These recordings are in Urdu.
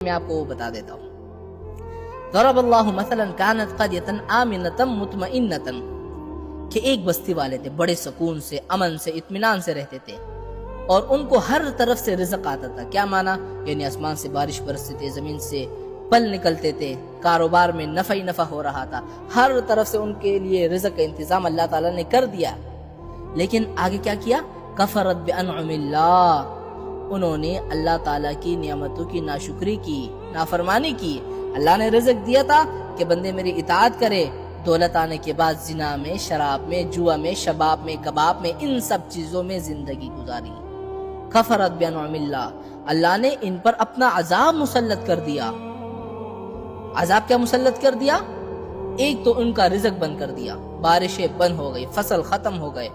میں آپ کو وہ بتا دیتا ہوں۔ ضرب اللہ مثلا کانت قریۃ آمنۃ مطمئنۃ، کہ ایک بستی والے تھے، بڑے سکون سے، امن سے، اطمینان سے رہتے تھے، اور ان کو ہر طرف سے رزق آتا تھا۔ کیا معنی؟ یعنی آسمان سے بارش برستی تھی، زمین سے پھل نکلتے تھے، کاروبار میں نفع ہی نفع ہو رہا تھا، ہر طرف سے ان کے لیے رزق کا انتظام اللہ تعالیٰ نے کر دیا۔ لیکن آگے کیا کیا؟ کفرت بانعم اللہ، انہوں نے اللہ تعالیٰ کی نعمتوں کی ناشکری کی، نافرمانی کی۔ اللہ نے رزق دیا تھا کہ بندے میری اطاعت کرے، دولت آنے کے بعد زنا میں، شراب میں، جوا میں، شباب میں، کباب میں، ان سب چیزوں میں زندگی گزاری۔ کفرت بانعم اللہ، اللہ نے ان پر اپنا عذاب مسلط کر دیا۔ عذاب کیا مسلط کر دیا؟ ایک تو ان کا رزق بند کر دیا، بارشیں بند ہو گئی، فصل ختم ہو گئے،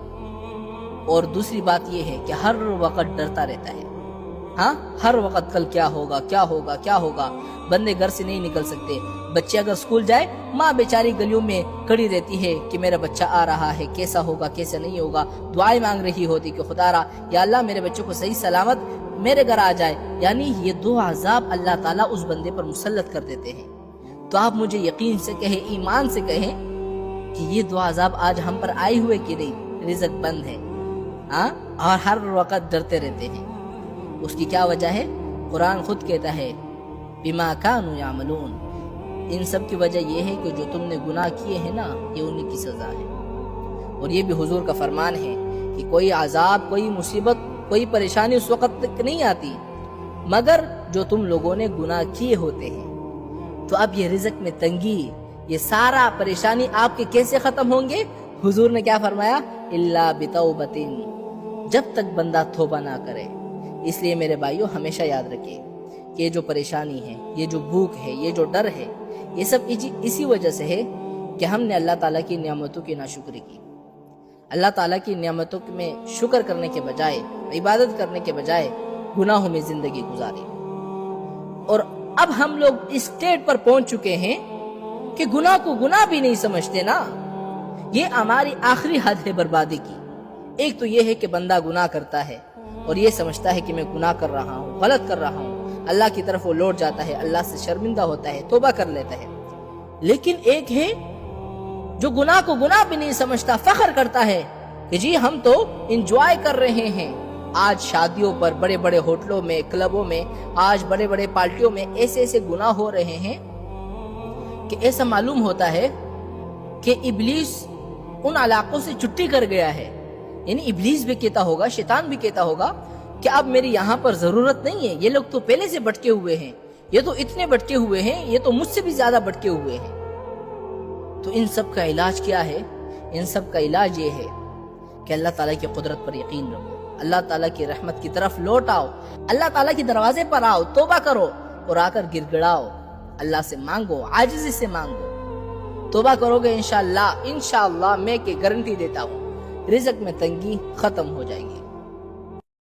اور دوسری بات یہ ہے کہ ہر وقت ڈرتا رہتا ہے۔ ہاں، ہر وقت کل کیا ہوگا، کیا ہوگا، کیا ہوگا۔ بندے گھر سے نہیں نکل سکتے، بچے اگر اسکول جائے، ماں بیچاری گلیوں میں کھڑی رہتی ہے کہ میرا بچہ آ رہا ہے، کیسا ہوگا، کیسا نہیں ہوگا، دعائیں مانگ رہی ہوتی کہ خدا را یا اللہ میرے بچوں کو صحیح سلامت میرے گھر آ جائے۔ یعنی یہ دو عذاب اللہ تعالیٰ اس بندے پر مسلط کر دیتے ہیں۔ تو آپ مجھے یقین سے کہیں، ایمان سے کہیں کہ یہ دو عذاب آج ہم پر آئے ہوئے کہ نہیں؟ رزق بند ہے، ہاں، اور ہر وقت ڈرتے رہتے ہیں۔ اس کی کیا وجہ ہے؟ قرآن خود کہتا ہے بما کانوا یعملون، ان سب کی وجہ یہ ہے کہ جو تم نے گناہ کیے ہیں نا، یہ انہی کی سزا ہے۔ اور یہ بھی حضور کا فرمان ہے کہ کوئی عذاب، کوئی مصیبت، کوئی پریشانی اس وقت تک نہیں آتی مگر جو تم لوگوں نے گناہ کیے ہوتے ہیں۔ تو اب یہ رزق میں تنگی، یہ سارا پریشانی آپ کے کیسے ختم ہوں گے؟ حضور نے کیا فرمایا؟ الا بتوبۃ، جب تک بندہ توبہ نہ کرے۔ اس لیے میرے بھائیوں، ہمیشہ یاد رکھیے کہ یہ جو پریشانی ہے، یہ جو بھوک ہے، یہ جو ڈر ہے، یہ سب اسی وجہ سے ہے کہ ہم نے اللہ تعالیٰ کی نعمتوں کی ناشکری کی۔ اللہ تعالیٰ کی نعمتوں میں شکر کرنے کے بجائے، عبادت کرنے کے بجائے گناہوں میں زندگی گزاری۔ اور اب ہم لوگ اس اسٹیٹ پر پہنچ چکے ہیں کہ گناہ کو گناہ بھی نہیں سمجھتے نا۔ یہ ہماری آخری حد ہے بربادی کی۔ ایک تو یہ ہے کہ بندہ گناہ کرتا ہے اور یہ سمجھتا ہے کہ میں گناہ کر رہا ہوں، غلط کر رہا ہوں، اللہ کی طرف وہ لوٹ جاتا ہے، اللہ سے شرمندہ ہوتا ہے، توبہ کر لیتا ہے۔ لیکن ایک ہے جو گناہ کو گناہ بھی نہیں سمجھتا، فخر کرتا ہے کہ جی ہم تو انجوائے کر رہے ہیں۔ آج شادیوں پر، بڑے بڑے ہوٹلوں میں، کلبوں میں، آج بڑے بڑے پارٹیوں میں ایسے ایسے گناہ ہو رہے ہیں کہ ایسا معلوم ہوتا ہے کہ ابلیس ان علاقوں سے چھٹی کر گیا ہے۔ یعنی ابلیس بھی کہتا ہوگا، شیطان بھی کہتا ہوگا کہ اب میری یہاں پر ضرورت نہیں ہے، یہ لوگ تو پہلے سے بھٹکے ہوئے ہیں، یہ تو اتنے بھٹکے ہوئے ہیں، یہ تو مجھ سے بھی زیادہ بھٹکے ہوئے ہیں۔ تو ان سب کا علاج کیا ہے؟ ان سب کا علاج یہ ہے کہ اللہ تعالیٰ کی قدرت پر یقین رکھو، اللہ تعالیٰ کی رحمت کی طرف لوٹ آؤ، اللہ تعالیٰ کے دروازے پر آؤ، توبہ کرو، اور آ کر گر گڑاؤ، اللہ سے مانگو، عاجزی سے مانگو۔ توبہ کرو گے انشاءاللہ میں کہ گارنٹی دیتا ہوں، رزق میں تنگی ختم ہو جائے گی۔